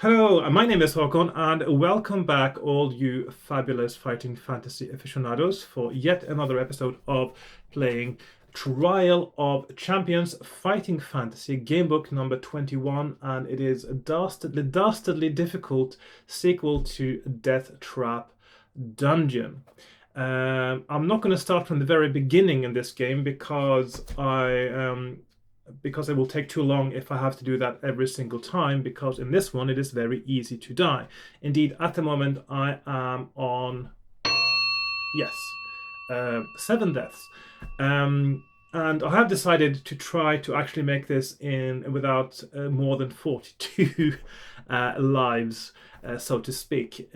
Hello, my name is Hakon, and welcome back, all you fabulous fighting fantasy aficionados, for yet another episode of playing Trial of Champions Fighting Fantasy Gamebook number 21, and it is a dastardly difficult sequel to Death Trap Dungeon. I'm not going to start from the very beginning in this game because it will take too long if I have to do that every single time, because in this one it is very easy to die. Indeed, at the moment I am on, yes, 7 deaths. And I have decided to try to actually make this in without more than 42 lives, so to speak.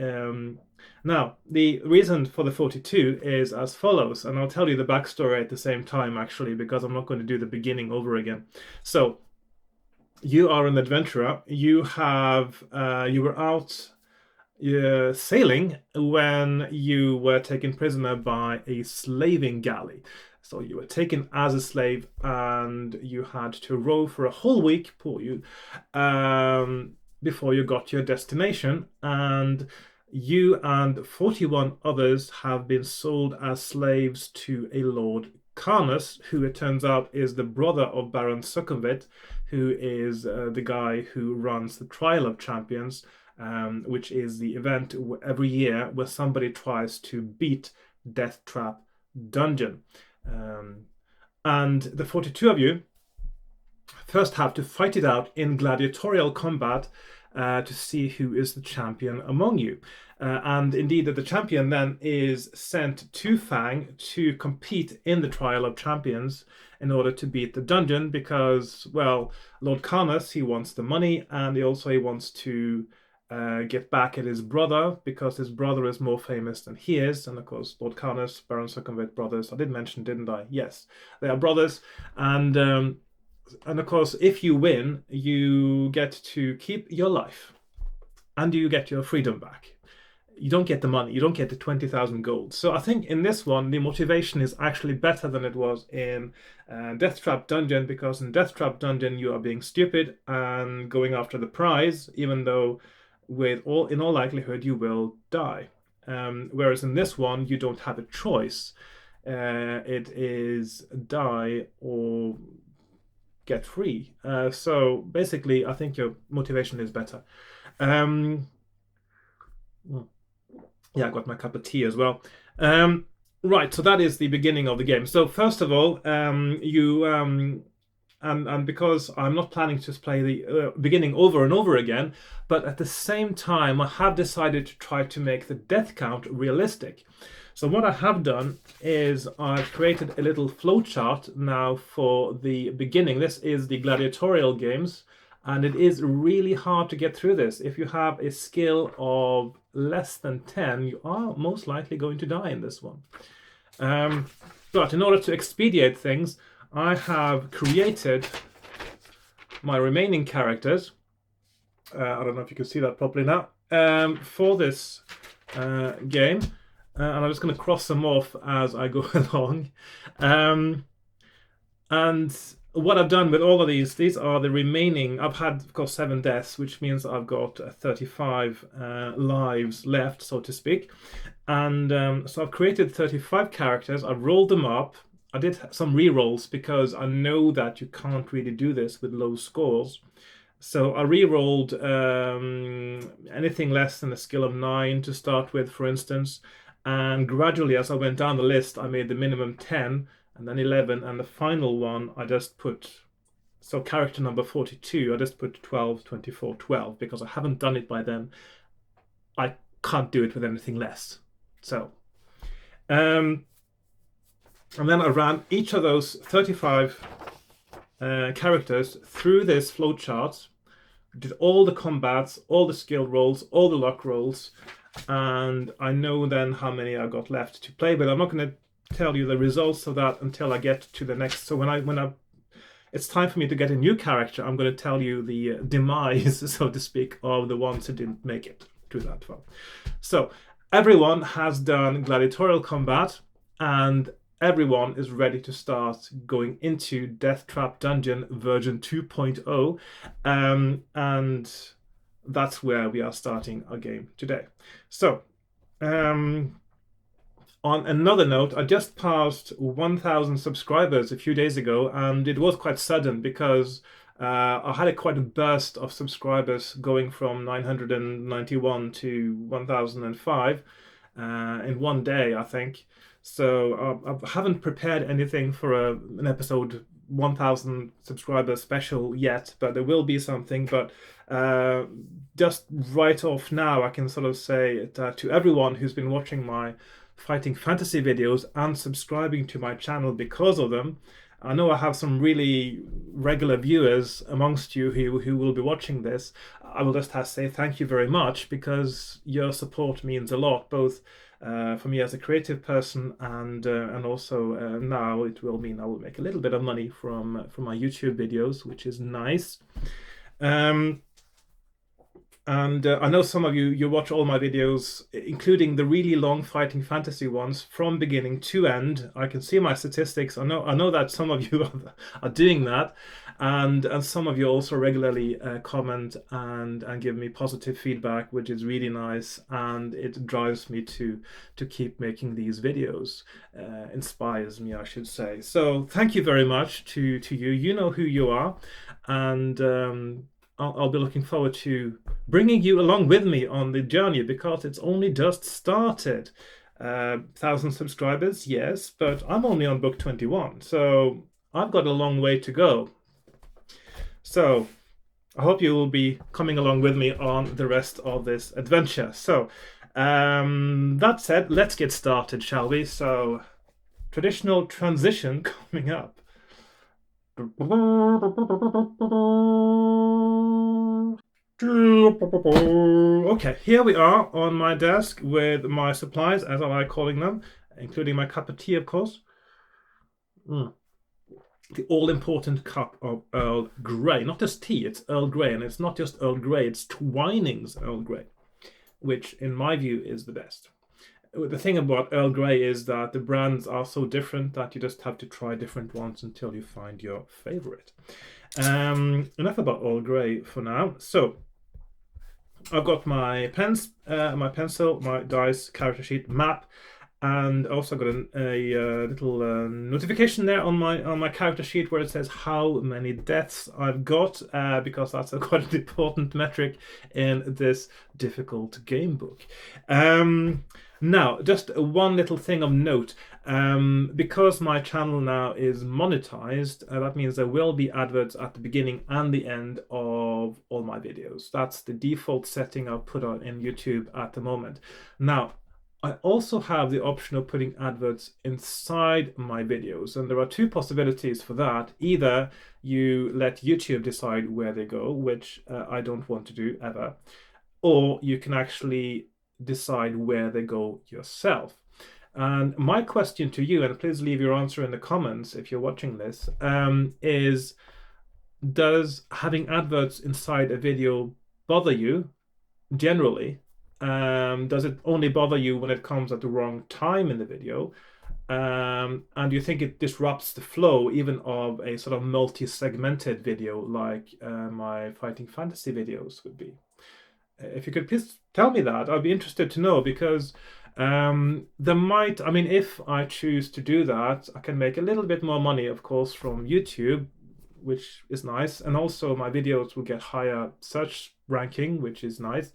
Now, the reason for the 42 is as follows, and I'll tell you the backstory at the same time, actually, because I'm not going to do the beginning over again. So, you are an adventurer. You were out sailing when you were taken prisoner by a slaving galley. So you were taken as a slave, and you had to row for a whole week, poor you, before you got your destination. And you and 41 others have been sold as slaves to a Lord Carnus, who it turns out is the brother of Baron Succumbit, who is the guy who runs the Trial of Champions, which is the event every year where somebody tries to beat Death Trap Dungeon. And the 42 of you first have to fight it out in gladiatorial combat to see who is the champion among you. And indeed, the champion then is sent to Fang to compete in the Trial of Champions in order to beat the dungeon, because, well, Lord Carnus, he wants the money, and he wants to get back at his brother, because his brother is more famous than he is. And of course, Lord Carnus, Baron Succumbit brothers, I did mention, didn't I? Yes, they are brothers. And of course, if you win, you get to keep your life and you get your freedom back. You don't get the money, you don't get the 20,000 gold. So I think in this one, the motivation is actually better than it was in Death Trap Dungeon, because in Death Trap Dungeon, you are being stupid and going after the prize, even though in all likelihood, you will die. Whereas in this one, you don't have a choice. It is die or get free. So basically, I think your motivation is better. Yeah, I got my cup of tea as well. Right, so that is the beginning of the game. So first of all, and because I'm not planning to play the beginning over and over again, but at the same time, I have decided to try to make the death count realistic. So what I have done is I've created a little flowchart now for the beginning. This is the gladiatorial games, and it is really hard to get through this. If you have a skill of less than 10, you are most likely going to die in this one. But in order to expedite things, I have created my remaining characters. I don't know if you can see that properly now, for this game. And I'm just going to cross them off as I go along. And what I've done with all of these are the remaining. I've had, of course, 7 deaths, which means I've got 35 lives left, so to speak. And so I've created 35 characters. I've rolled them up. I did some re-rolls because I know that you can't really do this with low scores. So I re-rolled anything less than a skill of 9 to start with, for instance. And gradually, as I went down the list, I made the minimum 10, and then 11, and the final one, I just put, so character number 42, I just put 12, 24, 12, because I haven't done it by then. I can't do it with anything less. So, and then I ran each of those 35 characters through this flowchart, did all the combats, all the skill rolls, all the luck rolls, and I know then how many I got left to play with. I'm not going to tell you the results of that until I get to the next. So when it's time for me to get a new character, I'm going to tell you the demise, so to speak, of the ones who didn't make it to that one. So everyone has done gladiatorial combat, and everyone is ready to start going into Death Trap Dungeon version 2.0. And that's where we are starting our game today. So, on another note, I just passed 1,000 subscribers a few days ago, and it was quite sudden because I had quite a burst of subscribers going from 991 to 1,005 in one day, I think. So I haven't prepared anything for an episode 1,000 subscriber special yet, but there will be something. But just right off now, I can sort of say that to everyone who's been watching my fighting fantasy videos and subscribing to my channel because of them. I know I have some really regular viewers amongst you who will be watching this. I will just have to say thank you very much, because your support means a lot, both for me as a creative person and also now it will mean I will make a little bit of money from my YouTube videos, which is nice. And I know some of you watch all my videos, including the really long fighting fantasy ones, from beginning to end. I can see my statistics. I know that some of you are doing that, and some of you also regularly comment and give me positive feedback, which is really nice, and it drives me to keep making these videos. Inspires me, I should say. So thank you very much to you. You know who you are, and I'll be looking forward to bringing you along with me on the journey, because it's only just started. 1,000 subscribers, yes, but I'm only on book 21, so I've got a long way to go. So I hope you will be coming along with me on the rest of this adventure. So that said, let's get started, shall we? So traditional transition coming up. Okay, here we are on my desk with my supplies, as I like calling them, including my cup of tea, of course. The all-important cup of Earl Grey. Not just tea, it's Earl Grey, and it's not just Earl Grey, it's Twining's Earl Grey, which in my view is the best. The thing about Earl Grey is that the brands are so different that you just have to try different ones until you find your favorite. Enough about Earl Grey for now. So I've got my pens, my pencil, my dice, character sheet, map, and also got a little notification there on my character sheet where it says how many deaths I've got, because that's quite an important metric in this difficult game book. Now, just one little thing of note. Because my channel now is monetized, that means there will be adverts at the beginning and the end of all my videos. That's the default setting I've put on in YouTube at the moment. Now, I also have the option of putting adverts inside my videos, and there are two possibilities for that. Either you let YouTube decide where they go, which I don't want to do ever, or you can actually decide where they go yourself. And my question to you, and please leave your answer in the comments if you're watching this, is does having adverts inside a video bother you generally? Does it only bother you when it comes at the wrong time in the video? And do you think it disrupts the flow even of a sort of multi-segmented video like my fighting fantasy videos would be? If you could please tell me that, I'd be interested to know, because there might, I mean, if I choose to do that, I can make a little bit more money, of course, from YouTube, which is nice, and also my videos will get higher search ranking, which is nice.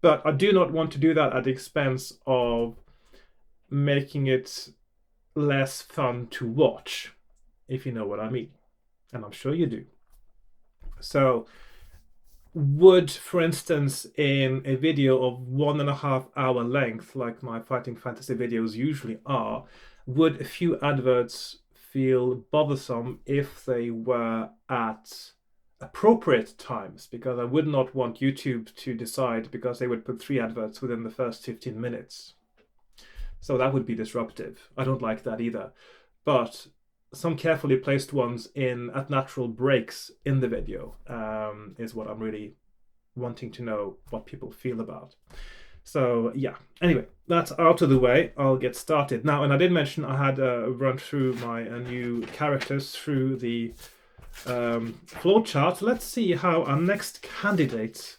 But I do not want to do that at the expense of making it less fun to watch, if you know what I mean. And I'm sure you do. So would, for instance, in a video of 1.5 hour length, like my fighting fantasy videos usually are, would a few adverts feel bothersome if they were at appropriate times? Because I would not want YouTube to decide, because they would put 3 adverts within the first 15 minutes. So that would be disruptive. I don't like that either. But some carefully placed ones at natural breaks in the video is what I'm really wanting to know what people feel about. So yeah, anyway, that's out of the way. I'll get started now. And I did mention I had run through my new characters through the flow chart, let's see how our next candidate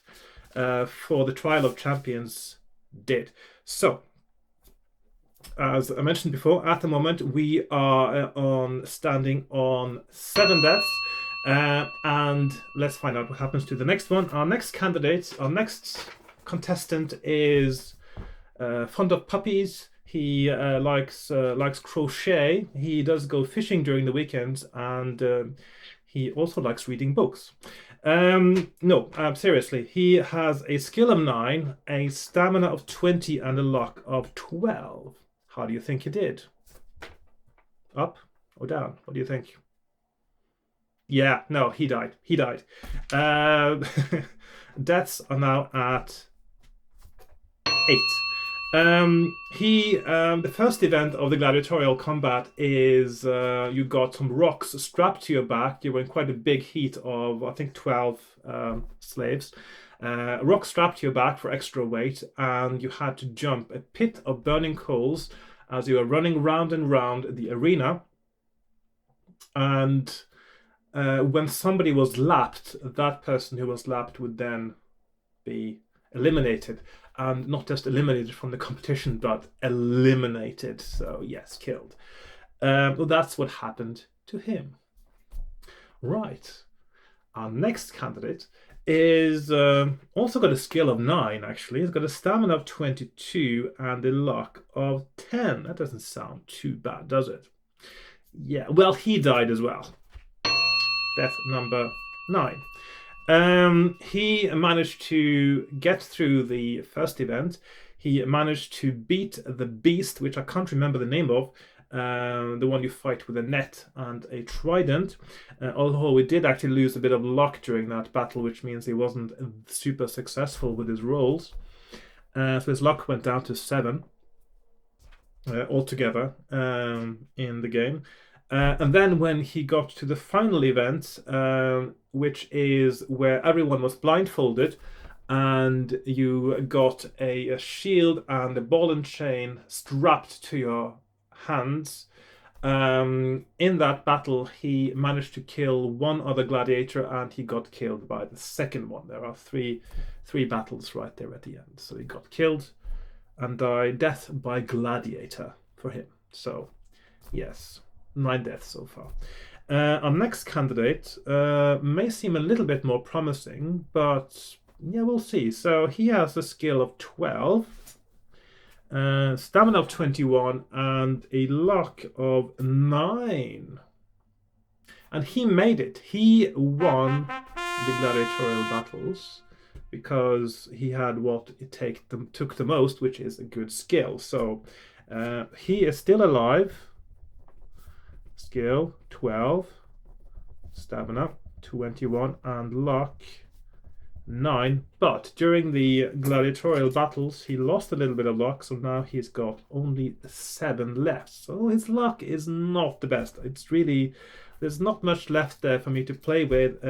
for the Trial of Champions did. So, as I mentioned before, at the moment we are standing on 7 deaths. And let's find out what happens to the next one. Our next candidate, our next contestant is fond of puppies. He likes crochet. He does go fishing during the weekends, and he also likes reading books. No, seriously, he has a skill of 9, a stamina of 20, and a luck of 12. How do you think he did? Up or down? What do you think? Yeah, no, he died. He died. Deaths are now at 8. The first event of the gladiatorial combat is you got some rocks strapped to your back. You were in quite a big heat of, I think, 12 slaves. Rocks strapped to your back for extra weight, and you had to jump a pit of burning coals as you were running round and round the arena. And when somebody was lapped, that person who was lapped would then be eliminated. And not just eliminated from the competition, but eliminated. So, yes, killed. Well, that's what happened to him. Right. Our next candidate is also got a skill of 9, actually. He's got a stamina of 22 and a luck of 10. That doesn't sound too bad, does it? Yeah, well, he died as well. Death number 9. He managed to get through the first event. He managed to beat the beast, which I can't remember the name of, the one you fight with a net and a trident. Although he did actually lose a bit of luck during that battle, which means he wasn't super successful with his rolls. So his luck went down to 7 altogether in the game. And then when he got to the final event, which is where everyone was blindfolded, and you got a shield and a ball and chain strapped to your hands. In that battle, he managed to kill one other gladiator, and he got killed by the second one. There are three battles right there at the end. So he got killed and died. Death by gladiator for him. So, yes. 9 deaths so far. Our next candidate may seem a little bit more promising, but yeah, we'll see. So he has a skill of 12, stamina of 21, and a luck of 9. And he made it. He won the gladiatorial battles because he had what it took the most, which is a good skill. So he is still alive. Skill 12, stamina 21, and luck 9. But during the gladiatorial battles, he lost a little bit of luck, so now he's got only 7 left. So his luck is not the best. It's really, there's not much left there for me to play with.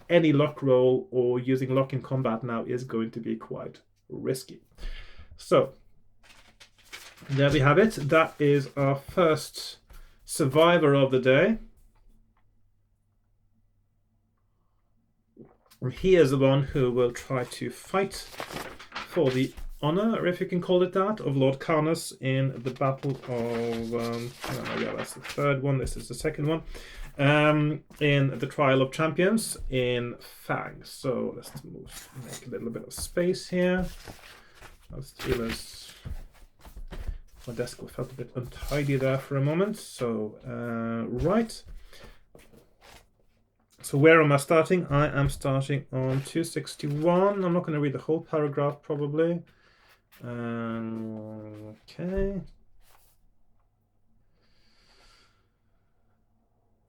Any luck roll or using luck in combat now is going to be quite risky. So there we have it. That is our first survivor of the day. And he is the one who will try to fight for the honor, if you can call it that, of Lord Carnus in the battle of yeah, that's the third one. This is the second one. In the Trial of Champions in Fang. So let's make a little bit of space here. Let's feel as my desk felt a bit untidy there for a moment. So, right. So where am I starting? I am starting on 261. I'm not going to read the whole paragraph, probably. Okay.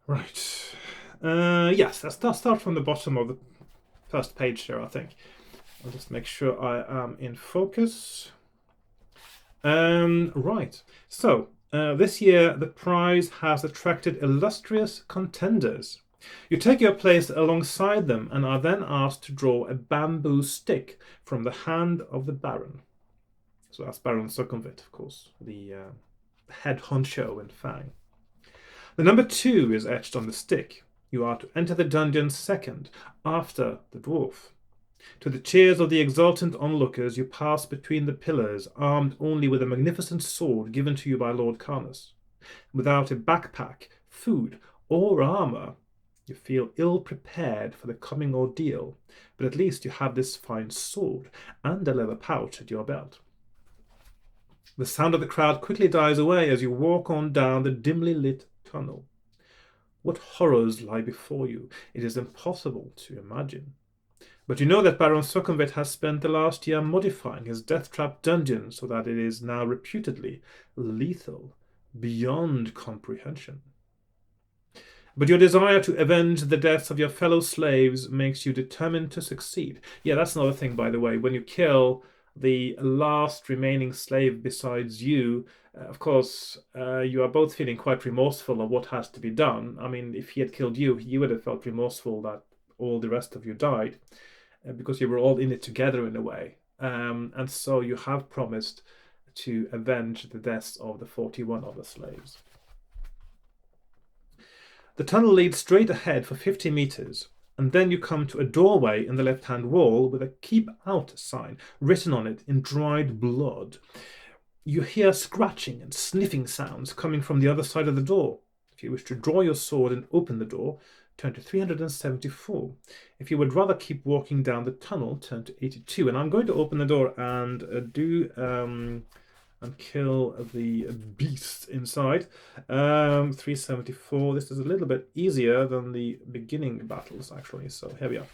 Right. Yes, let's start from the bottom of the first page here, I think. I'll just make sure I am in focus. Right. So, this year the prize has attracted illustrious contenders. You take your place alongside them and are then asked to draw a bamboo stick from the hand of the Baron. So that's Baron Sukhumvit, of course, the head honcho in Fang. The number 2 is etched on the stick. You are to enter the dungeon second, after the dwarf. To the cheers of the exultant onlookers, you pass between the pillars, armed only with a magnificent sword given to you by Lord Carnus. Without a backpack, food, or armor, you feel ill-prepared for the coming ordeal, but at least you have this fine sword and a leather pouch at your belt. The sound of the crowd quickly dies away as you walk on down the dimly lit tunnel. What horrors lie before you, it is impossible to imagine. But you know that Baron Succumvit has spent the last year modifying his death trap dungeon so that it is now reputedly lethal, beyond comprehension. But your desire to avenge the deaths of your fellow slaves makes you determined to succeed. Yeah, that's another thing, by the way. When you kill the last remaining slave besides you, of course, you are both feeling quite remorseful of what has to be done. I mean, if he had killed you, you would have felt remorseful that all the rest of you died, because you were all in it together in a way. And so you have promised to avenge the deaths of the 41 other slaves. The tunnel leads straight ahead for 50 meters, and then you come to a doorway in the left-hand wall with a "Keep Out" sign written on it in dried blood. You hear scratching and sniffing sounds coming from the other side of the door. If you wish to draw your sword and open the door, turn to 374. If you would rather keep walking down the tunnel, turn to 82. And I'm going to open the door and kill the beast inside. 374. This is a little bit easier than the beginning battles, actually. So here we are.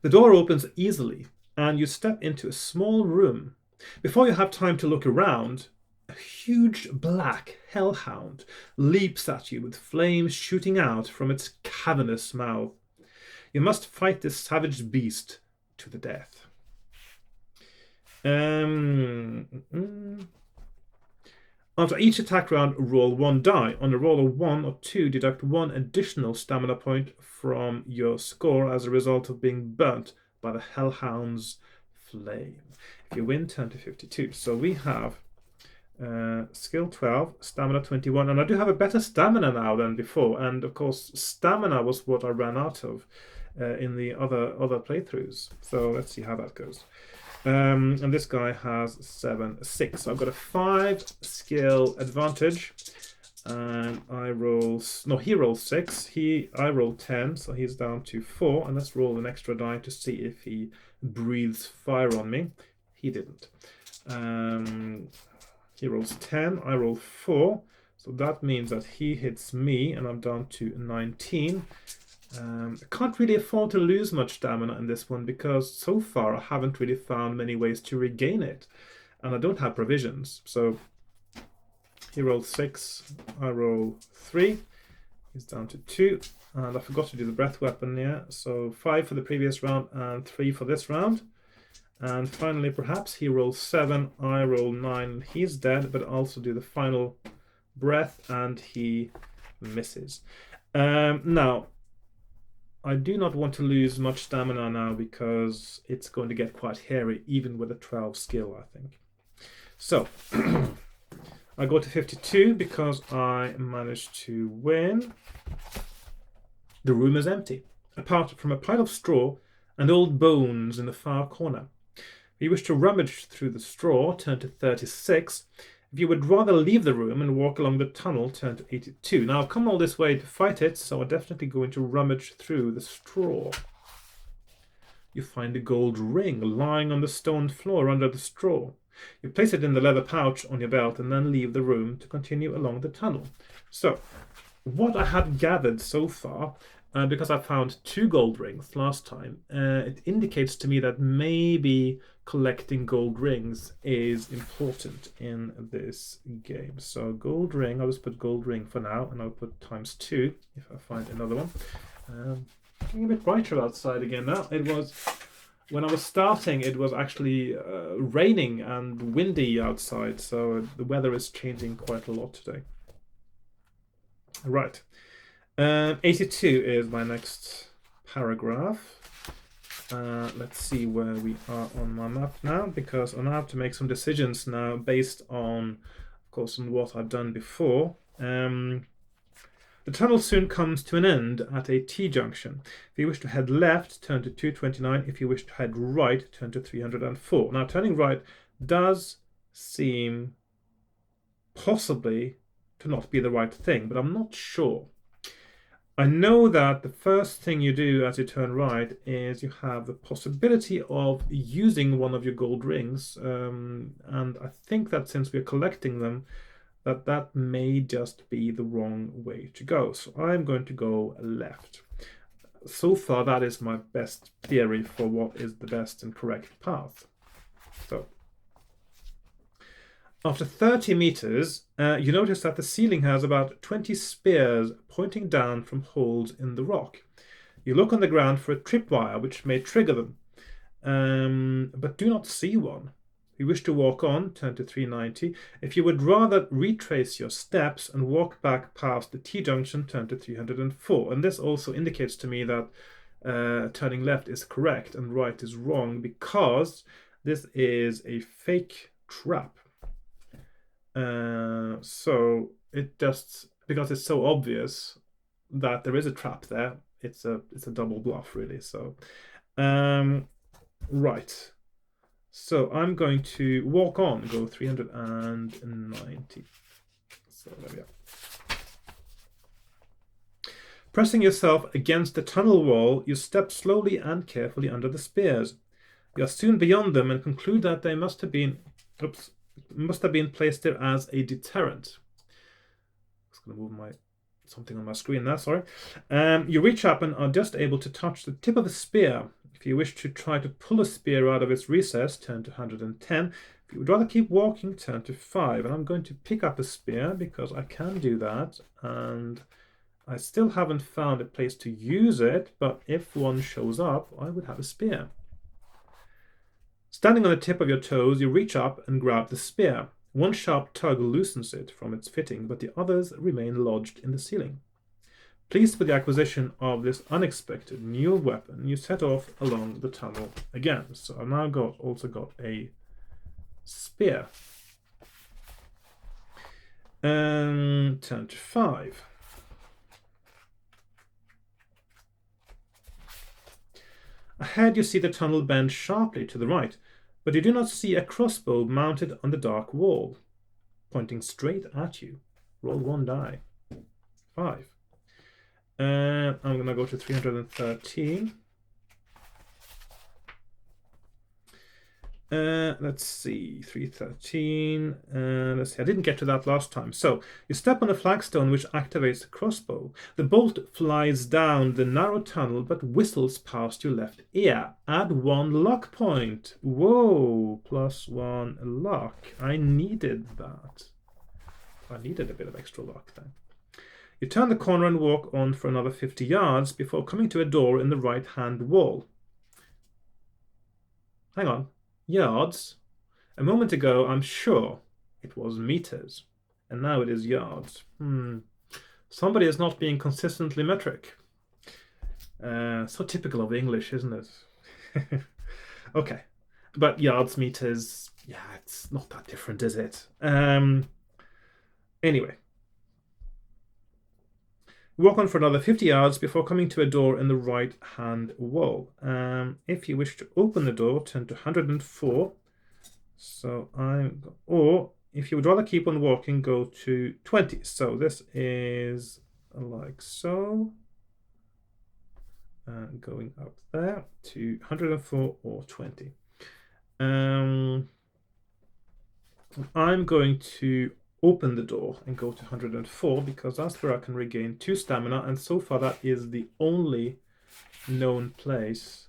The door opens easily, and you step into a small room. Before you have time to look around, a huge black hellhound leaps at you with flames shooting out from its cavernous mouth. You must fight this savage beast to the death. After each attack round, roll 1 die. On a roll of 1 or 2, deduct 1 additional stamina point from your score as a result of being burnt by the hellhound's flame. If you win, turn to 52. So we have skill 12, stamina 21, and I do have a better stamina now than before. And of course, stamina was what I ran out of in the other playthroughs. So let's see how that goes. And this guy has 7/6. So I've got a 5 skill advantage, and I roll. No, he rolls 6. I roll 10, so he's down to 4. And let's roll an extra die to see if he breathes fire on me. He didn't. He rolls 10. I roll 4. So that means that he hits me, and I'm down to 19. I can't really afford to lose much stamina in this one because so far I haven't really found many ways to regain it, and I don't have provisions. So he rolls 6, I roll 3, he's down to 2, and I forgot to do the breath weapon here. So 5 for the previous round and 3 for this round. And finally, perhaps he rolls 7, I roll 9, he's dead, but also do the final breath, and he misses. Now, I do not want to lose much stamina now because it's going to get quite hairy, even with a 12 skill, I think. So, I go to 52 because I managed to win. The room is empty, apart from a pile of straw and old bones in the far corner. If you wish to rummage through the straw, turn to 36. If you would rather leave the room and walk along the tunnel, turn to 82. Now, I've come all this way to fight it, so I'm definitely going to rummage through the straw. You find a gold ring lying on the stone floor under the straw. You place it in the leather pouch on your belt and then leave the room to continue along the tunnel. So, what I had gathered so far, because I found 2 gold rings last time, it indicates to me that maybe collecting gold rings is important in this game. So gold ring, I'll just put gold ring for now, and I'll put ×2 if I find another one. Getting a bit brighter outside again now. It was, when I was starting, it was actually raining and windy outside, so the weather is changing quite a lot today. Right. 82 is my next paragraph. Let's see where we are on my map now, because I now have to make some decisions now based on, of course, on what I've done before. The tunnel soon comes to an end at a T-junction. If you wish to head left, turn to 229. If you wish to head right, turn to 304. Now, turning right does seem possibly to not be the right thing, but I'm not sure. I know that the first thing you do as you turn right is you have the possibility of using one of your gold rings, and I think that since we're collecting them, that may just be the wrong way to go. So I'm going to go left. So far, that is my best theory for what is the best and correct path. So after 30 meters, you notice that the ceiling has about 20 spears pointing down from holes in the rock. You look on the ground for a tripwire which may trigger them, but do not see one. If you wish to walk on, turn to 390. If you would rather retrace your steps and walk back past the T-junction, turn to 304. And this also indicates to me that turning left is correct and right is wrong, because this is a fake trap. So it just, because it's so obvious that there is a trap there, it's a double bluff, really. So right. So I'm going to walk on, go 390. So there we are. Pressing yourself against the tunnel wall, you step slowly and carefully under the spears. You are soon beyond them and conclude that they must have been placed there as a deterrent. I'm just going to move something on my screen there, sorry. You reach up and are just able to touch the tip of a spear. If you wish to try to pull a spear out of its recess, turn to 110. If you would rather keep walking, turn to 5. And I'm going to pick up a spear because I can do that. And I still haven't found a place to use it, but if one shows up, I would have a spear. Standing on the tip of your toes, you reach up and grab the spear. One sharp tug loosens it from its fitting, but the others remain lodged in the ceiling. Pleased with the acquisition of this unexpected new weapon, you set off along the tunnel again. So I've now also got a spear. And turn to 5. Ahead you see the tunnel bend sharply to the right, but you do not see a crossbow mounted on the dark wall, pointing straight at you. Roll 1 die. 5. I'm going to go to 313. Let's see, 313. Let's see, I didn't get to that last time. So you step on a flagstone which activates the crossbow. The bolt flies down the narrow tunnel but whistles past your left ear. Add 1 luck point. Whoa, +1 luck. I needed that. I needed a bit of extra luck then. You turn the corner and walk on for another 50 yards before coming to a door in the right-hand wall. Hang on. Yards? A moment ago, I'm sure it was meters, and now it is yards. Somebody is not being consistently metric. So typical of English, isn't it? Okay, but yards, meters, yeah, it's not that different, is it? Anyway. Walk on for another 50 yards before coming to a door in the right-hand wall. If you wish to open the door, turn to 104. Or if you would rather keep on walking, go to 20. So this is like so. Going up there to 104 or 20. I'm going to open the door and go to 104 because that's where I can regain 2 stamina, and so far that is the only known place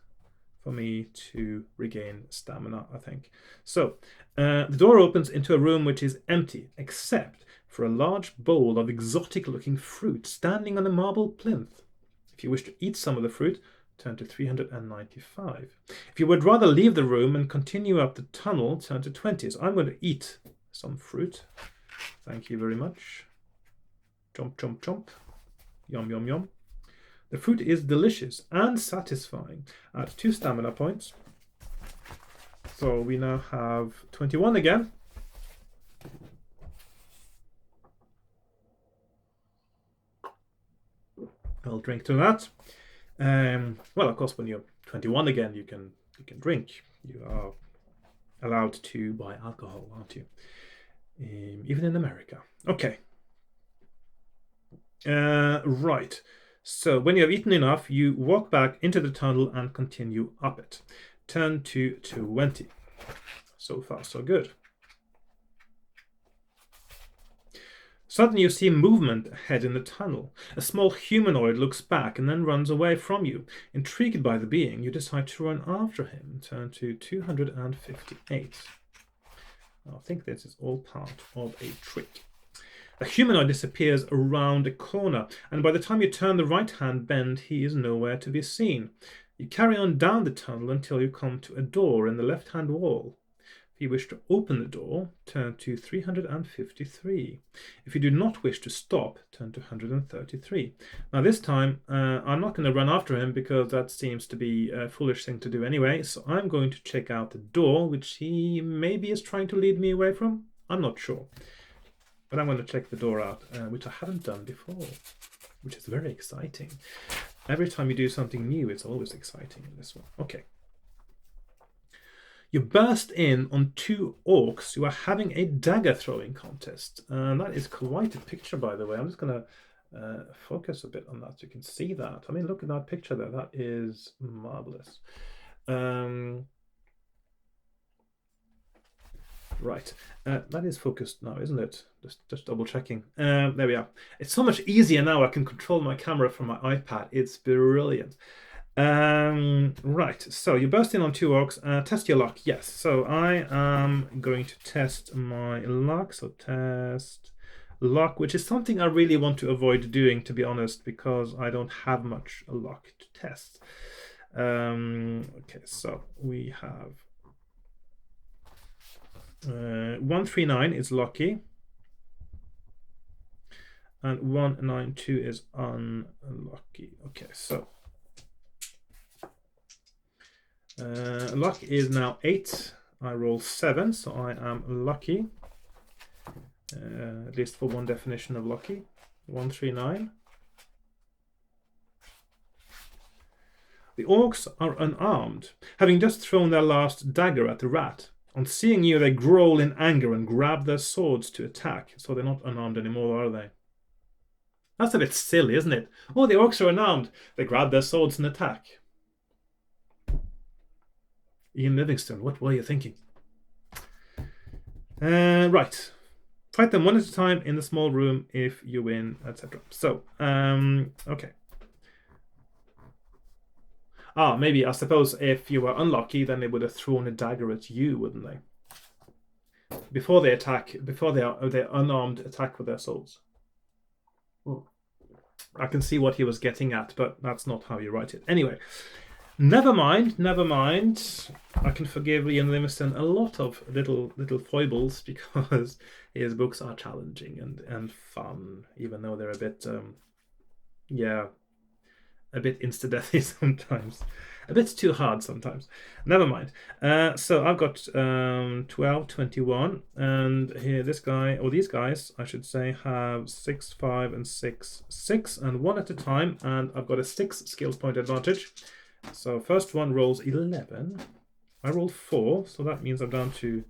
for me to regain stamina, I think. So the door opens into a room which is empty except for a large bowl of exotic looking fruit standing on a marble plinth. If you wish to eat some of the fruit, turn to 395. If you would rather leave the room and continue up the tunnel, turn to 20. So I'm going to eat some fruit. Thank you very much. Chomp, chomp, chomp. Yum, yum, yum. The fruit is delicious and satisfying. Add 2 stamina points. So we now have 21 again. I'll drink to that. Well, of course, when you're 21 again, you can drink. You are allowed to buy alcohol, aren't you? Even in America. Okay. Right. So when you have eaten enough, you walk back into the tunnel and continue up it. Turn to 20. So far, so good. Suddenly you see movement ahead in the tunnel. A small humanoid looks back and then runs away from you. Intrigued by the being, you decide to run after him. Turn to 258. I think this is all part of a trick. The humanoid disappears around a corner, and by the time you turn the right-hand bend, he is nowhere to be seen. You carry on down the tunnel until you come to a door in the left-hand wall. If you wish to open the door, turn to 353. If you do not wish to stop, turn to 133. Now this time, I'm not going to run after him because that seems to be a foolish thing to do anyway, so I'm going to check out the door, which he maybe is trying to lead me away from. I'm not sure. But I'm going to check the door out, which I haven't done before, which is very exciting. Every time you do something new, it's always exciting in this one. Okay. You burst in on 2 orcs who are having a dagger throwing contest. And that is quite a picture, by the way. I'm just going to focus a bit on that so you can see that. I mean, look at that picture there. That is marvelous. Right, that is focused now, isn't it? Just double checking. There we are. It's so much easier now. I can control my camera from my iPad. It's brilliant. Right, so you burst in on 2 orcs. Test your luck. Yes, so I am going to test my luck. So test luck, which is something I really want to avoid doing, to be honest, because I don't have much luck to test. Okay, so we have 139 is lucky, and 192 is unlucky. Okay, so luck is now 8. I roll 7, so I am lucky. At least for one definition of lucky. 139. The orcs are unarmed, having just thrown their last dagger at the rat. On seeing you, they growl in anger and grab their swords to attack. So they're not unarmed anymore, are they? That's a bit silly, isn't it? Oh, the orcs are unarmed. They grab their swords and attack. Ian Livingstone, what were you thinking? Right. Fight them one at a time in the small room if you win, etc. So, okay. Maybe, I suppose, if you were unlucky, then they would have thrown a dagger at you, wouldn't they? Before they attack, before their unarmed attack with their swords. Oh. I can see what he was getting at, but that's not how you write it. Anyway, never mind. I can forgive Ian Livingstone a lot of little foibles because his books are challenging and fun, even though they're a bit, a bit insta-deathy sometimes. A bit too hard sometimes. Never mind. So I've got 12, 21, and here this guy, or these guys, I should say, have 6, 5, and 6, 6, and 1 at a time, and I've got a 6 skills point advantage. So first one rolls 11. I roll 4, so that means I'm down to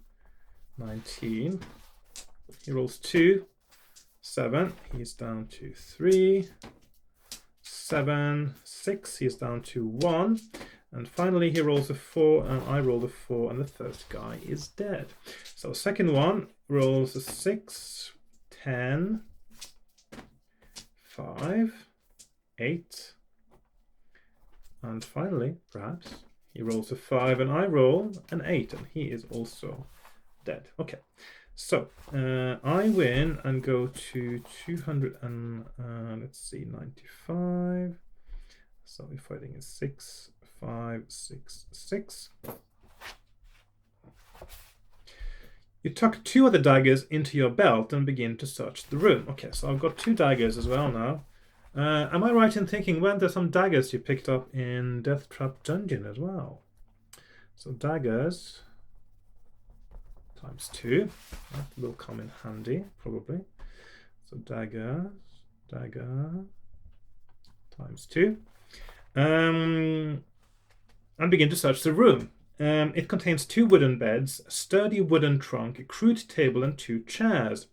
19. He rolls 2, 7. He's down to 3. 7, 6, he's down to 1, and finally he rolls a 4, and I roll a 4, and the first guy is dead. So second one rolls a 6, 10, 5, 8, and finally, perhaps, he rolls a 5, and I roll an 8, and he is also dead. Okay. So, I win and go to 200 and, let's see, 95. So we're fighting is 6, 5, 6, 6. You tuck 2 of the daggers into your belt and begin to search the room. Okay, so I've got 2 daggers as well now. Am I right in thinking, when there's some daggers you picked up in Death Trap Dungeon as well? So daggers times 2. That will come in handy, probably. So dagger times 2. And begin to search the room. It contains 2 wooden beds, a sturdy wooden trunk, a crude table, and 2 chairs.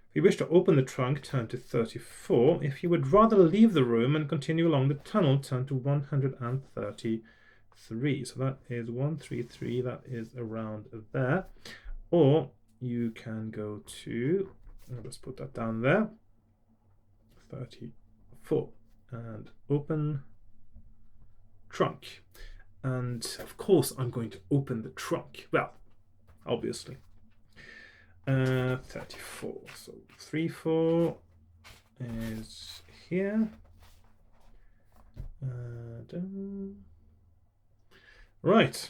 If you wish to open the trunk, turn to 34. If you would rather leave the room and continue along the tunnel, turn to 133. So that is 133. That is around there. Or you can go to, let's put that down there, 34, and open trunk. And of course I'm going to open the trunk. Well, obviously. 34. So 34 is here. Right.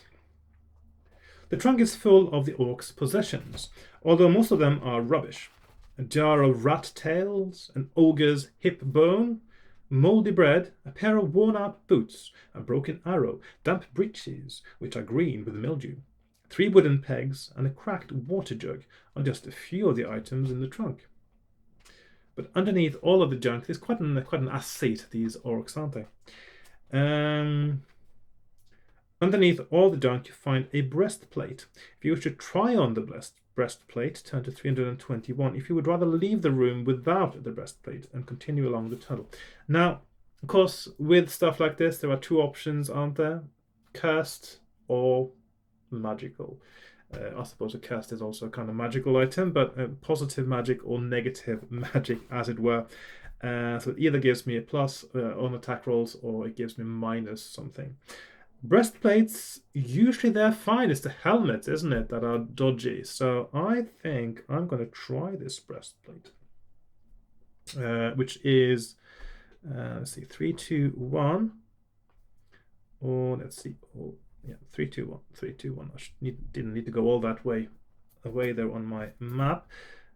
The trunk is full of the orc's possessions, although most of them are rubbish. A jar of rat tails, an ogre's hip bone, mouldy bread, a pair of worn-out boots, a broken arrow, damp breeches, which are green with mildew, 3 wooden pegs, and a cracked water jug are just a few of the items in the trunk. But underneath all of the junk, there's quite an ass-seat, these orcs, aren't they? Underneath all the junk, you find a breastplate. If you wish to try on the breastplate, turn to 321. If you would rather leave the room without the breastplate and continue along the tunnel. Now, of course, with stuff like this, there are 2 options, aren't there? Cursed or magical. I suppose a cursed is also a kind of magical item, but positive magic or negative magic, as it were. So it either gives me a plus on attack rolls, or it gives me minus something. Breastplates, usually they're fine. It's the helmets, isn't it, that are dodgy. So I think I'm going to try this breastplate, which is, let's see, 3, 2, 1. Or let's see, oh, yeah, 3, 2, 1, 3, 2, 1. Didn't need to go all that way away there on my map,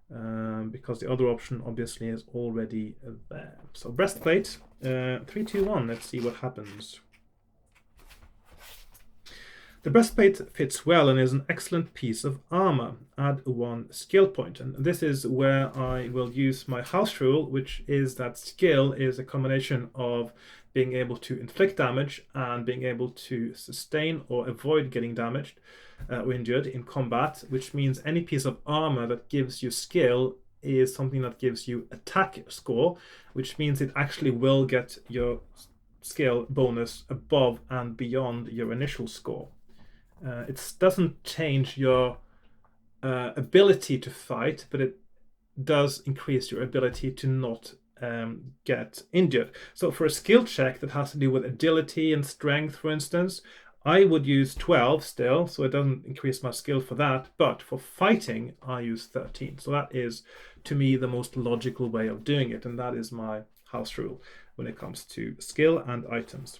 because the other option obviously is already there. So breastplate, 3, 2, 1. Let's see what happens. The breastplate fits well and is an excellent piece of armor. Add 1 skill point. And this is where I will use my house rule, which is that skill is a combination of being able to inflict damage and being able to sustain or avoid getting damaged or injured in combat, which means any piece of armor that gives you skill is something that gives you attack score, which means it actually will get your skill bonus above and beyond your initial score. It doesn't change your ability to fight, but it does increase your ability to not get injured. So for a skill check that has to do with agility and strength, for instance, I would use 12 still, so it doesn't increase my skill for that. But for fighting, I use 13. So that is, to me, the most logical way of doing it. And that is my house rule when it comes to skill and items.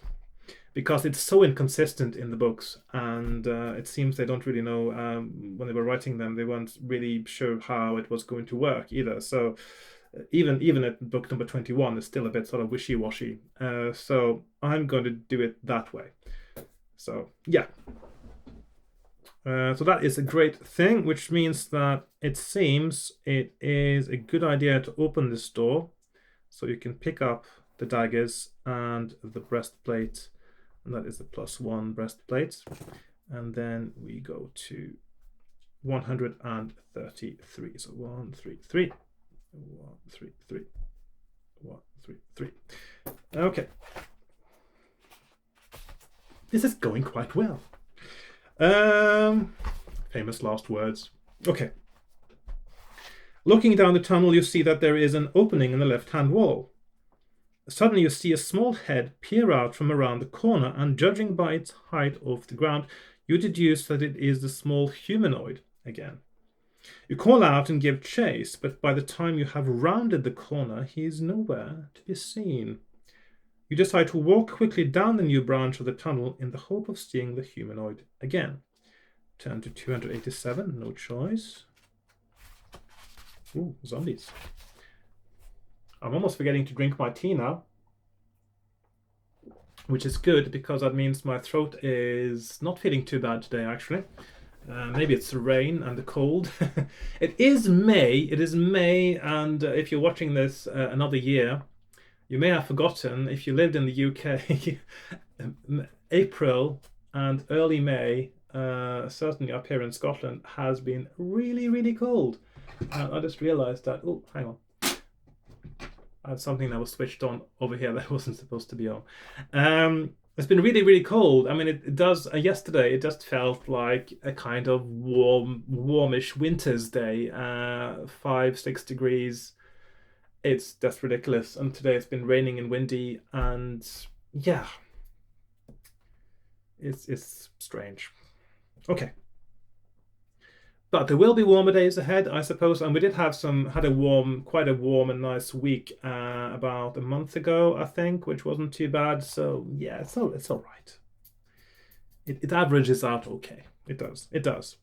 Because it's so inconsistent in the books, and it seems they don't really know, when they were writing them, they weren't really sure how it was going to work either. So even at book number 21, it's still a bit sort of wishy-washy. So I'm going to do it that way. So yeah. So that is a great thing, which means that it seems it is a good idea to open this door so you can pick up the daggers and the breastplate. And that is the +1 breastplate. And then we go to 133. So 133, 133, 133. Okay. This is going quite well. Famous last words. Okay. Looking down the tunnel, you see that there is an opening in the left-hand wall. Suddenly you see a small head peer out from around the corner, and judging by its height off the ground, you deduce that it is the small humanoid again. You call out and give chase, but by the time you have rounded the corner, he is nowhere to be seen. You decide to walk quickly down the new branch of the tunnel in the hope of seeing the humanoid again. Turn to 287, no choice. Ooh, zombies. I'm almost forgetting to drink my tea now, which is good because that means my throat is not feeling too bad today, actually. Maybe it's the rain and the cold. It is May, and if you're watching this another year, You may have forgotten, if you lived in the UK, April and early May, certainly up here in Scotland, has been really, really cold. And I just realized that, oh, hang on. I had something that was switched on over here that wasn't supposed to be on. It's been really, really cold. I mean, it does. Yesterday, it just felt like a kind of warmish winter's day. 5, 6 degrees. It's just ridiculous. And today it's been raining and windy, and yeah, it's strange. Okay. But there will be warmer days ahead, I suppose. And we did have quite a warm and nice week about a month ago, I think, which wasn't too bad. So yeah, it's all right. It averages out okay. It does. It does.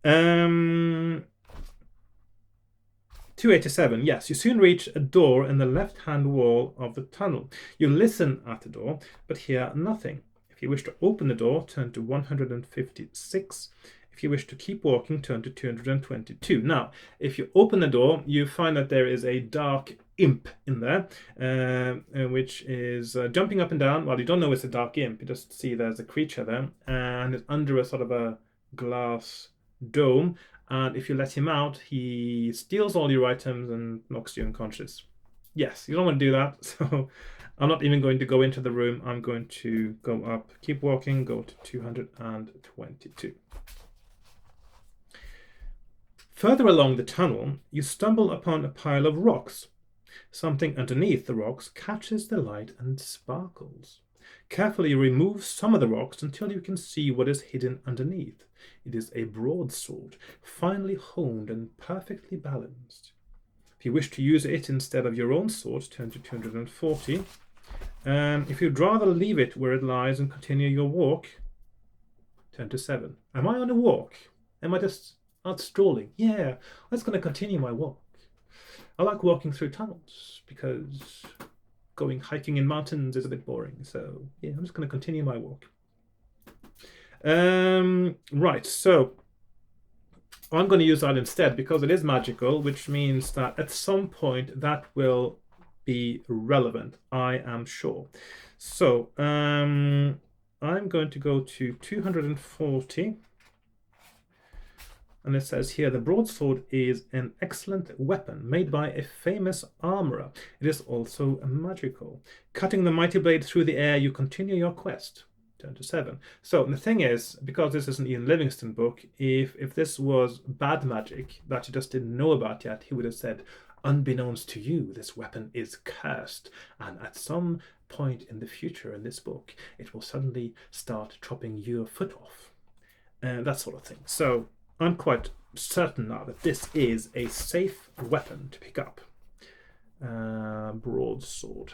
287. Yes, you soon reach a door in the left-hand wall of the tunnel. You listen at the door, but hear nothing. If you wish to open the door, turn to 156. If you wish to keep walking, turn to 222. Now, if you open the door, you find that there is a dark imp in there, which is jumping up and down. Well, you don't know it's a dark imp. You just see there's a creature there, and it's under a sort of a glass dome. And if you let him out, he steals all your items and knocks you unconscious. Yes, you don't want to do that. So I'm not even going to go into the room. I'm going to go up, keep walking, go to 222. Further along the tunnel, you stumble upon a pile of rocks. Something underneath the rocks catches the light and sparkles. Carefully remove some of the rocks until you can see what is hidden underneath. It is a broadsword, finely honed and perfectly balanced. If you wish to use it instead of your own sword, turn to 240. If you'd rather leave it where it lies and continue your walk, turn to 7. Am I on a walk? Am I just out strolling? Yeah, I'm just going to continue my walk. I like walking through tunnels because going hiking in mountains is a bit boring. So yeah, I'm just going to continue my walk. Right, so I'm going to use that instead because it is magical, which means that at some point that will be relevant, I am sure. So I'm going to go to 240. And it says here, the broadsword is an excellent weapon made by a famous armorer. It is also magical. Cutting the mighty blade through the air, you continue your quest. Turn to 7. So the thing is, because this is an Ian Livingstone book, if this was bad magic that you just didn't know about yet, he would have said, unbeknownst to you, this weapon is cursed. And at some point in the future in this book, it will suddenly start chopping your foot off. That sort of thing. So I'm quite certain now that this is a safe weapon to pick up. Broadsword.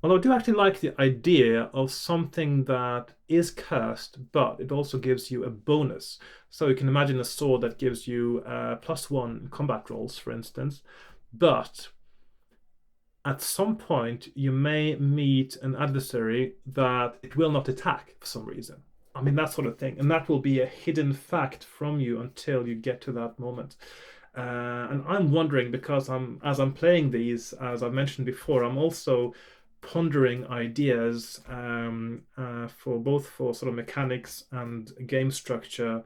Although I do actually like the idea of something that is cursed, but it also gives you a bonus. So you can imagine a sword that gives you +1 combat rolls, for instance. But at some point, you may meet an adversary that it will not attack for some reason. I mean, that sort of thing. And that will be a hidden fact from you until you get to that moment. And I'm wondering, because as I'm playing these, as I've mentioned before, I'm also pondering ideas for sort of mechanics and game structure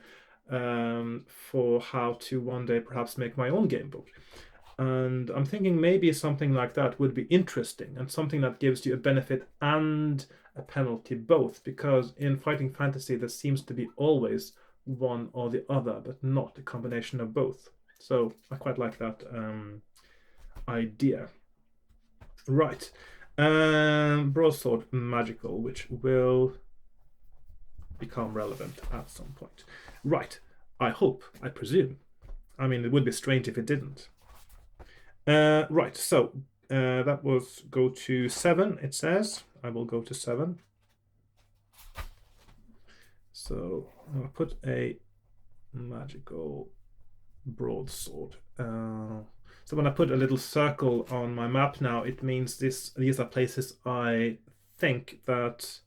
for how to one day perhaps make my own game book. And I'm thinking maybe something like that would be interesting, and something that gives you a benefit and a penalty both, because in fighting fantasy there seems to be always one or the other, but not a combination of both. So I quite like that idea. Right. Broadsword magical, which will become relevant at some point. Right. I hope, I presume. I mean, it would be strange if it didn't. Right, so that was go to 7, it says. I will go to 7. So I'll put a magical broadsword. So when I put a little circle on my map now, it means these are places I think that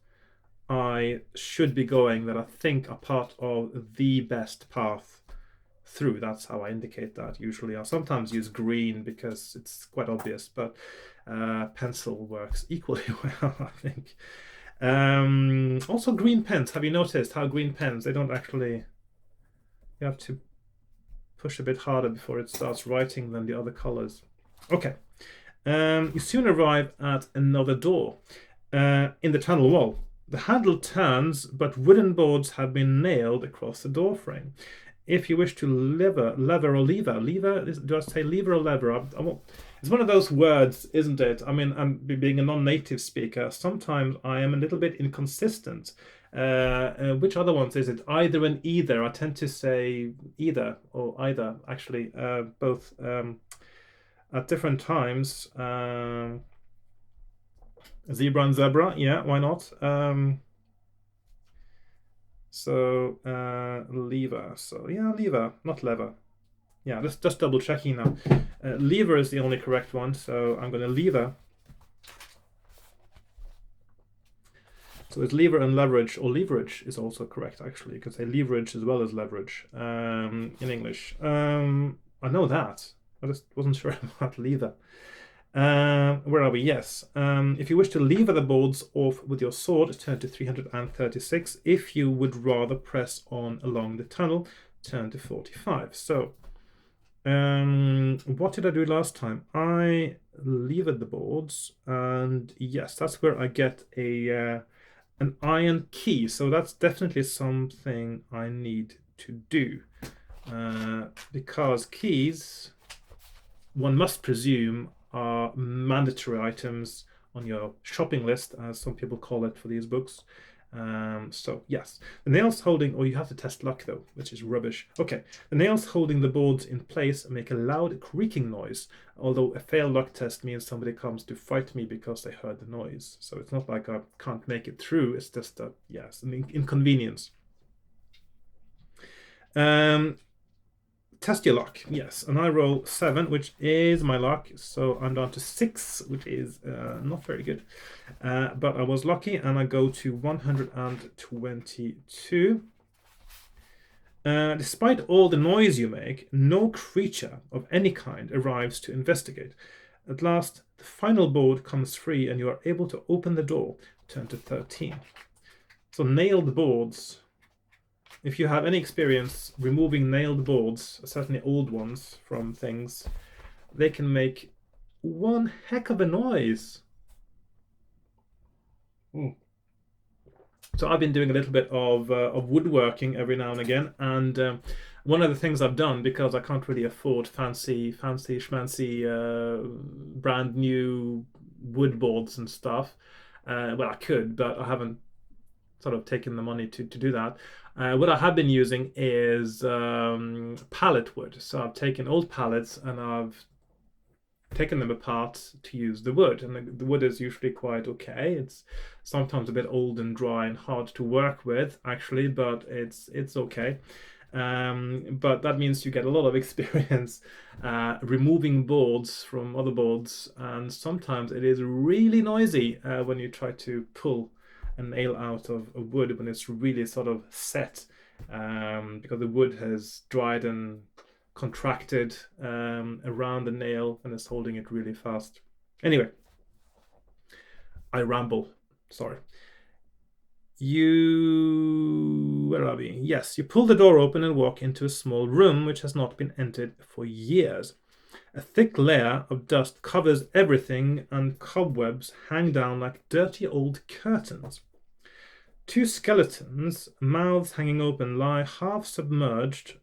I should be going, that I think are part of the best path through. That's how I indicate that usually. I sometimes use green because it's quite obvious, but Pencil works equally well, I think. Also, green pens. Have you noticed how green pens, they don't actually, you have to push a bit harder before it starts writing than the other colors. Okay. You soon arrive at another door in the tunnel wall. The handle turns, but wooden boards have been nailed across the door frame. If you wish to lever, do I say lever or lever? It's one of those words, isn't it? I mean, I'm being a non-native speaker. Sometimes I am a little bit inconsistent. Which other ones is it? Either and either. I tend to say either or either, actually, both at different times. Zebra and zebra, yeah, why not? Lever. So yeah, lever, not lever. Yeah, just double checking now. Lever is the only correct one, so I'm going to lever. So it's lever and leverage, or leverage is also correct, actually. You could say leverage as well as leverage in English. I know that. I just wasn't sure about lever. Where are we? Yes. If you wish to lever the boards off with your sword, turn to 336. If you would rather press on along the tunnel, turn to 45. So, what did I do last time? I levered the boards, and yes, that's where I get an iron key. So that's definitely something I need to do, because keys, one must presume, are mandatory items on your shopping list, as some people call it for these books. So yes, the nails holding, or you have to test luck though, which is rubbish. Okay, the nails holding the boards in place make a loud creaking noise, although a failed luck test means somebody comes to fight me because they heard the noise. So it's not like I can't make it through, it's just a, yes, an inconvenience. Test your luck, yes, and I roll 7, which is my luck, so I'm down to 6, which is not very good, but I was lucky, and I go to 122. Despite all the noise you make, no creature of any kind arrives to investigate. At last, the final board comes free, and you are able to open the door. Turn to 13. So nailed boards. If you have any experience removing nailed boards, certainly old ones from things, they can make one heck of a noise. So I've been doing a little bit of woodworking every now and again, and one of the things I've done, because I can't really afford fancy schmancy brand new wood boards and stuff. Well, I could, but I haven't sort of taken the money to do that. What I have been using is pallet wood. So I've taken old pallets and I've taken them apart to use the wood, and the wood is usually quite okay. It's sometimes a bit old and dry and hard to work with, actually, but it's okay. But that means you get a lot of experience removing boards from other boards, and sometimes it is really noisy when you try to pull a nail out of a wood when it's really sort of set, because the wood has dried and contracted around the nail and is holding it really fast. Anyway, I ramble. Sorry. Where are we? Yes, you pull the door open and walk into a small room which has not been entered for years. A thick layer of dust covers everything, and cobwebs hang down like dirty old curtains. Two skeletons, mouths hanging open, lie half submerged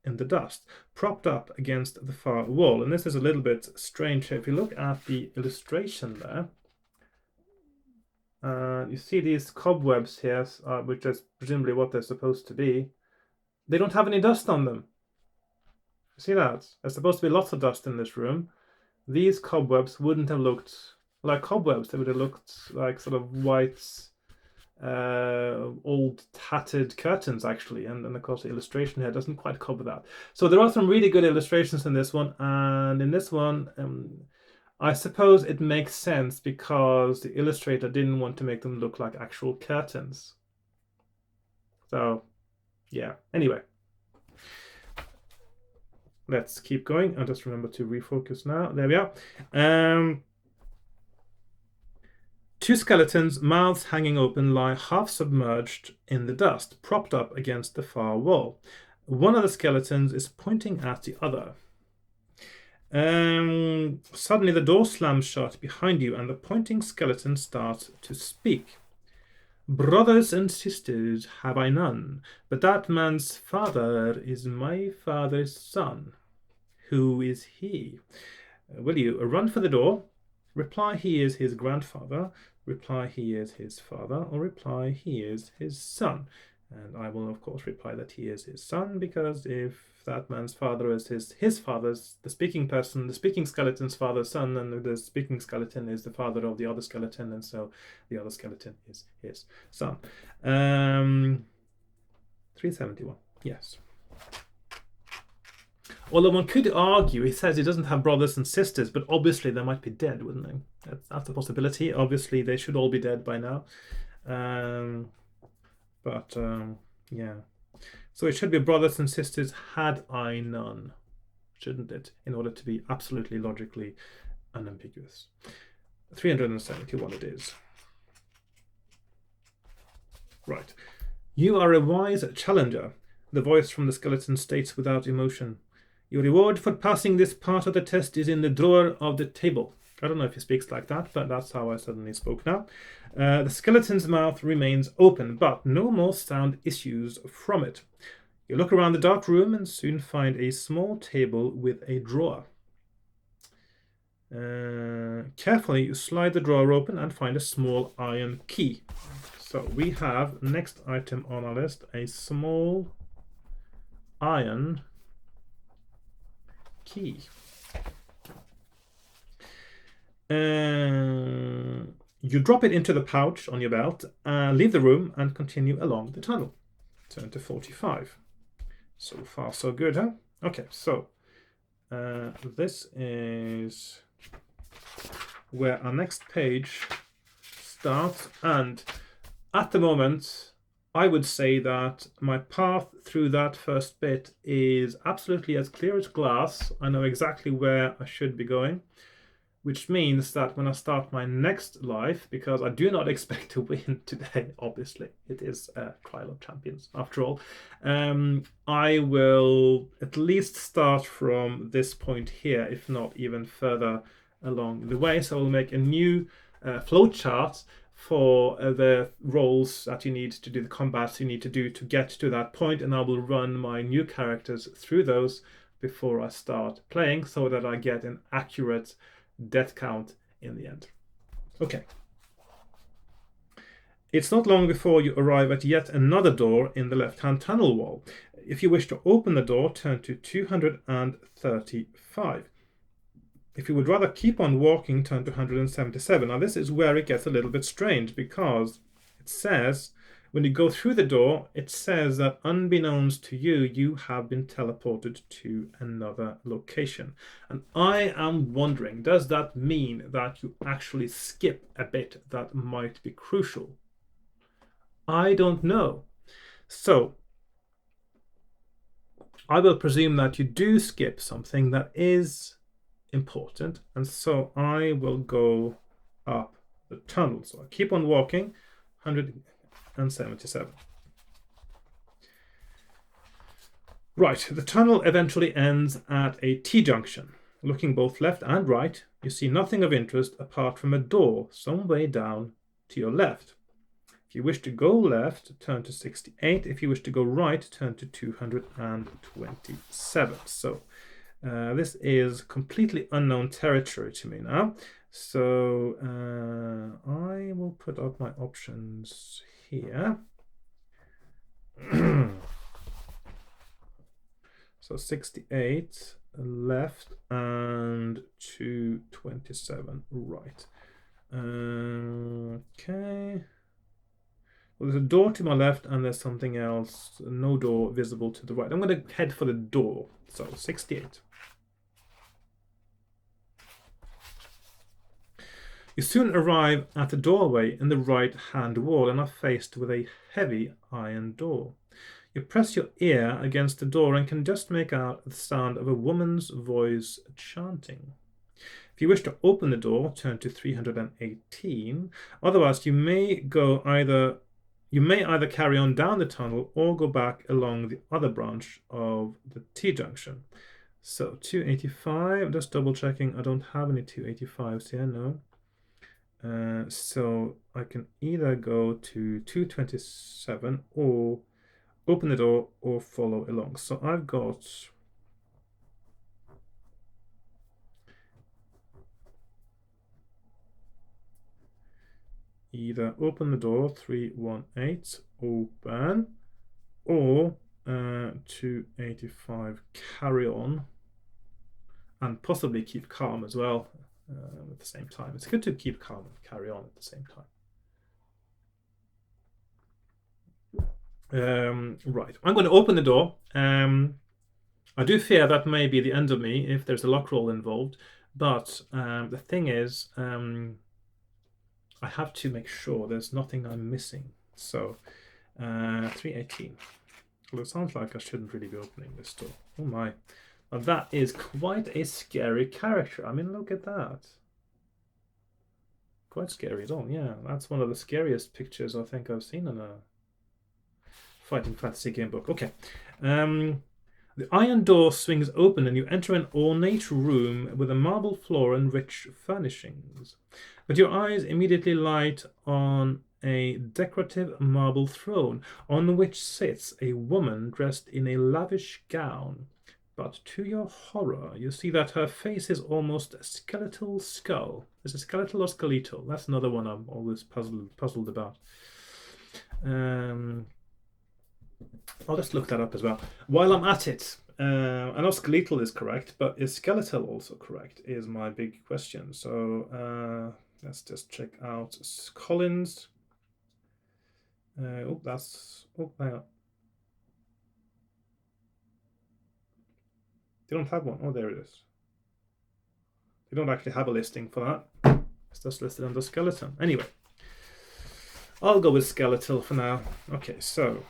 in the dust, propped up against the far wall. And this is a little bit strange. If you look at the illustration there, you see these cobwebs here, which is presumably what they're supposed to be. They don't have any dust on them. See that? There's supposed to be lots of dust in this room. These cobwebs wouldn't have looked like cobwebs. They would have looked like sort of white, old tattered curtains, actually. And of course the illustration here doesn't quite cover that. So there are some really good illustrations in this one, and in this one I suppose it makes sense because the illustrator didn't want to make them look like actual curtains. So yeah, anyway, let's keep going. I'll just remember to refocus now. There we are. Two skeletons, mouths hanging open, lie half submerged in the dust, propped up against the far wall. One of the skeletons is pointing at the other. Suddenly the door slams shut behind you and the pointing skeleton starts to speak. Brothers and sisters have I none, but that man's father is my father's son. Who is he? Will you run for the door, reply he is his grandfather, reply he is his father, or reply he is his son? And I will, of course, reply that he is his son, because if that man's father is his father's, the speaking person, the speaking skeleton's father's son, and the speaking skeleton is the father of the other skeleton, and so the other skeleton is his son. 371, yes. Although one could argue, he says he doesn't have brothers and sisters, but obviously they might be dead, wouldn't they? That's a possibility. Obviously, they should all be dead by now. Yeah. So it should be brothers and sisters had I none, shouldn't it? In order to be absolutely logically unambiguous. 371 it is. Right. You are a wise challenger, the voice from the skeleton states without emotion. Your reward for passing this part of the test is in the drawer of the table. I don't know if he speaks like that, but that's how I suddenly spoke now. The skeleton's mouth remains open, but no more sound issues from it. You look around the dark room and soon find a small table with a drawer. Carefully, you slide the drawer open and find a small iron key. So we have, next item on our list, a small iron key. You drop it into the pouch on your belt, leave the room, and continue along the tunnel. Turn to 45. So far, so good, huh? Okay, so this is where our next page starts, and at the moment, I would say that my path through that first bit is absolutely as clear as glass. I know exactly where I should be going, which means that when I start my next life, because I do not expect to win today, obviously, it is a Trial of Champions after all, I will at least start from this point here, if not even further along the way. So I'll make a new flowchart for the roles that you need to do, the combats you need to do to get to that point, and I will run my new characters through those before I start playing so that I get an accurate death count in the end. Okay. It's not long before you arrive at yet another door in the left-hand tunnel wall. If you wish to open the door, turn to 235. If you would rather keep on walking, turn to 177. Now this is where it gets a little bit strange, because it says, when you go through the door, it says that unbeknownst to you, you have been teleported to another location. And I am wondering, does that mean that you actually skip a bit that might be crucial? I don't know. So I will presume that you do skip something that is important, and so I will go up the tunnel. So I keep on walking, 177. Right, the tunnel eventually ends at a T-junction. Looking both left and right, you see nothing of interest apart from a door some way down to your left. If you wish to go left, turn to 68. If you wish to go right, turn to 227. So this is completely unknown territory to me now. So I will put up my options here. So 68 left and 227 right. Okay. Well, there's a door to my left and there's something else. No door visible to the right. I'm going to head for the door. So 68. You soon arrive at the doorway in the right-hand wall and are faced with a heavy iron door. You press your ear against the door and can just make out the sound of a woman's voice chanting. If you wish to open the door, turn to 318. Otherwise, you may either carry on down the tunnel or go back along the other branch of the T-junction. So 285, just double checking, I don't have any 285s here, no. So I can either go to 227 or open the door or follow along. So I've got either open the door, 318, open, or 285, carry on, and possibly keep calm as well at the same time. It's good to keep calm and carry on at the same time. Right, I'm going to open the door. I do fear that may be the end of me if there's a lock roll involved, but the thing is, I have to make sure there's nothing I'm missing. So 318. Well, it sounds like I shouldn't really be opening this door. Oh my. Now that is quite a scary character. I mean, look at that. Quite scary at all. Yeah, that's one of the scariest pictures I think I've seen in a fighting fantasy game book. Okay. The iron door swings open and you enter an ornate room with a marble floor and rich furnishings. But your eyes immediately light on a decorative marble throne on which sits a woman dressed in a lavish gown. But to your horror, you see that her face is almost a skeletal skull. Is it skeletal or skeletal? That's another one I'm always puzzled about. I'll just look that up as well. While I'm at it, I know skeletal is correct, but is skeletal also correct is my big question. So let's just check out Collins. Hang on. They don't have one. Oh, there it is. They don't actually have a listing for that. It's just listed under skeleton. Anyway, I'll go with skeletal for now. Okay, so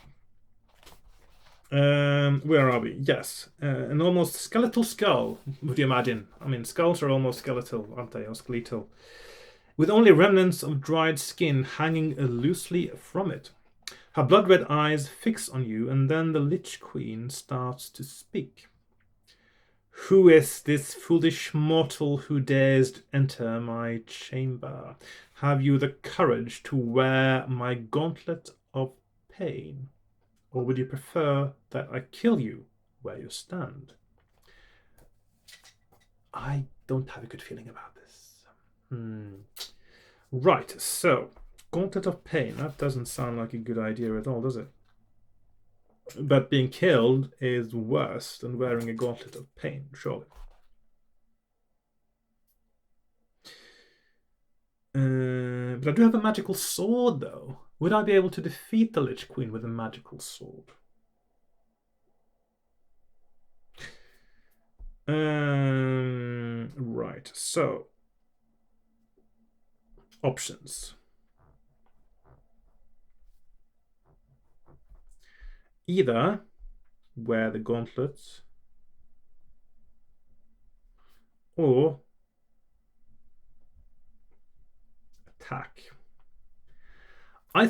where are we? Yes, an almost skeletal skull, would you imagine? I mean, skulls are almost skeletal, aren't they, or skeletal? With only remnants of dried skin hanging loosely from it. Her blood-red eyes fix on you, and then the Lich Queen starts to speak. Who is this foolish mortal who dares enter my chamber? Have you the courage to wear my gauntlet of pain? Or would you prefer that I kill you where you stand? I don't have a good feeling about this. Right, so Gauntlet of Pain. That doesn't sound like a good idea at all, does it? But being killed is worse than wearing a Gauntlet of Pain, surely. But I do have a magical sword, though. Would I be able to defeat the Lich Queen with a magical sword? Right, so options. Either wear the gauntlets or attack. I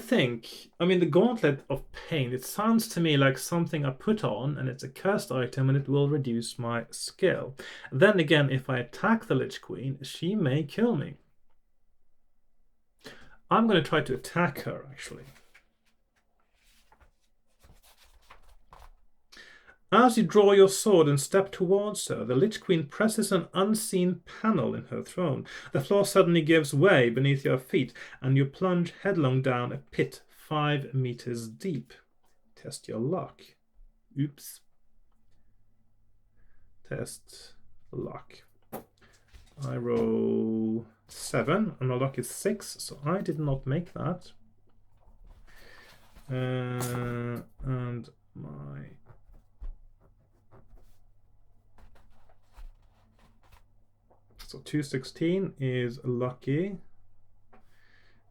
mean, the Gauntlet of Pain, it sounds to me like something I put on and it's a cursed item and it will reduce my skill. Then again, if I attack the Lich Queen, she may kill me. I'm going to try to attack her, actually. As you draw your sword and step towards her, the Lich Queen presses an unseen panel in her throne. The floor suddenly gives way beneath your feet, and you plunge headlong down a pit 5 meters deep. Test your luck. Oops. Test luck. I roll 7, and my luck is 6, so I did not make that. And my... So 216 is lucky.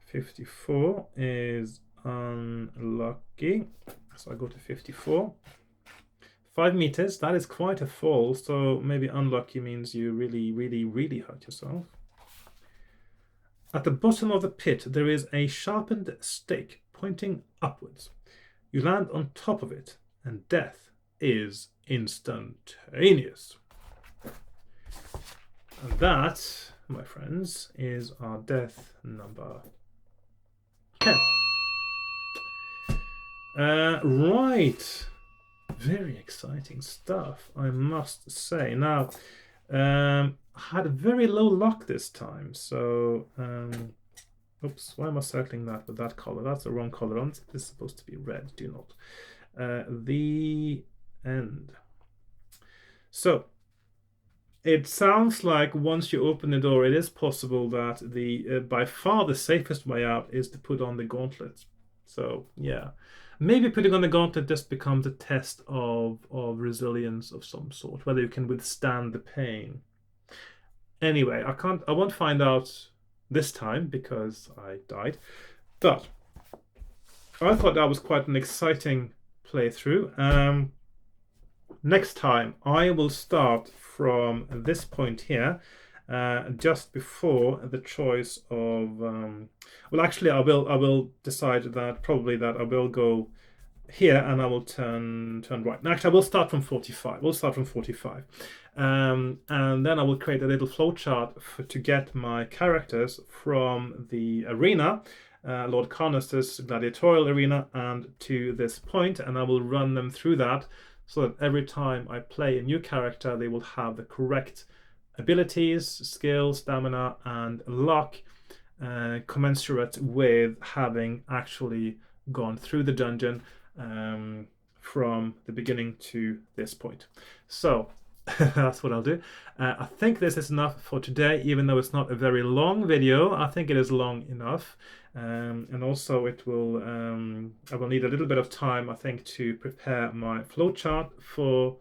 54 is unlucky. So I go to 54. 5 meters, that is quite a fall, so maybe unlucky means you really, really, really hurt yourself. At the bottom of the pit, there is a sharpened stake pointing upwards. You land on top of it, and death is instantaneous. And that, my friends, is our death number 10. Right. Very exciting stuff, I must say. Now, I had very low luck this time, so oops, why am I circling that with that color? That's the wrong color. This is supposed to be red. Do not. The end. So it sounds like once you open the door, it is possible that the by far the safest way out is to put on the gauntlet. So yeah, maybe putting on the gauntlet just becomes a test of resilience of some sort, whether you can withstand the pain. Anyway, I won't find out this time because I died, but I thought that was quite an exciting playthrough. Next time I will start from this point here, just before the choice of well, actually I will decide that probably that I will go here and I will turn right. Actually, I will start from 45. We'll start from 45. And then I will create a little flowchart to get my characters from the arena, Lord Carnus's gladiatorial arena, and to this point, and I will run them through that so that every time I play a new character, they will have the correct abilities, skills, stamina, and luck commensurate with having actually gone through the dungeon from the beginning to this point. So that's what I'll do. I think this is enough for today, even though it's not a very long video. I think it is long enough. And also it will I will need a little bit of time, I think, to prepare my flowchart for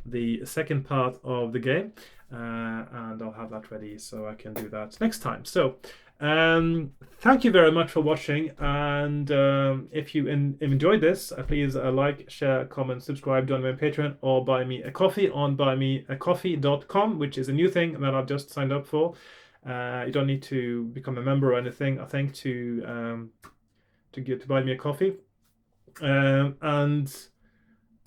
the second part of the game, and I'll have that ready so I can do that next time. So thank you very much for watching, and if you enjoyed this, please like, share, comment, subscribe, join me on Patreon, or buy me a coffee on buymeacoffee.com, which is a new thing that I've just signed up for. You don't need to become a member or anything, I think, to buy me a coffee. And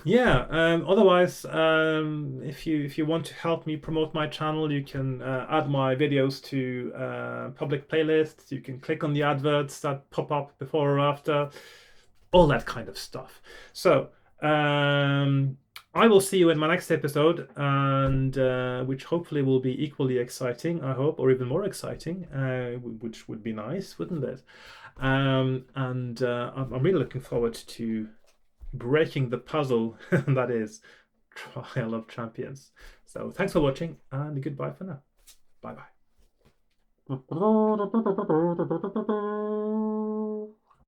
yeah, otherwise, if you want to help me promote my channel, you can add my videos to public playlists. You can click on the adverts that pop up before or after, all that kind of stuff. So I will see you in my next episode, and which hopefully will be equally exciting, I hope, or even more exciting, which would be nice, wouldn't it? And I'm really looking forward to breaking the puzzle that is Trial of Champions. So thanks for watching, and goodbye for now. Bye bye.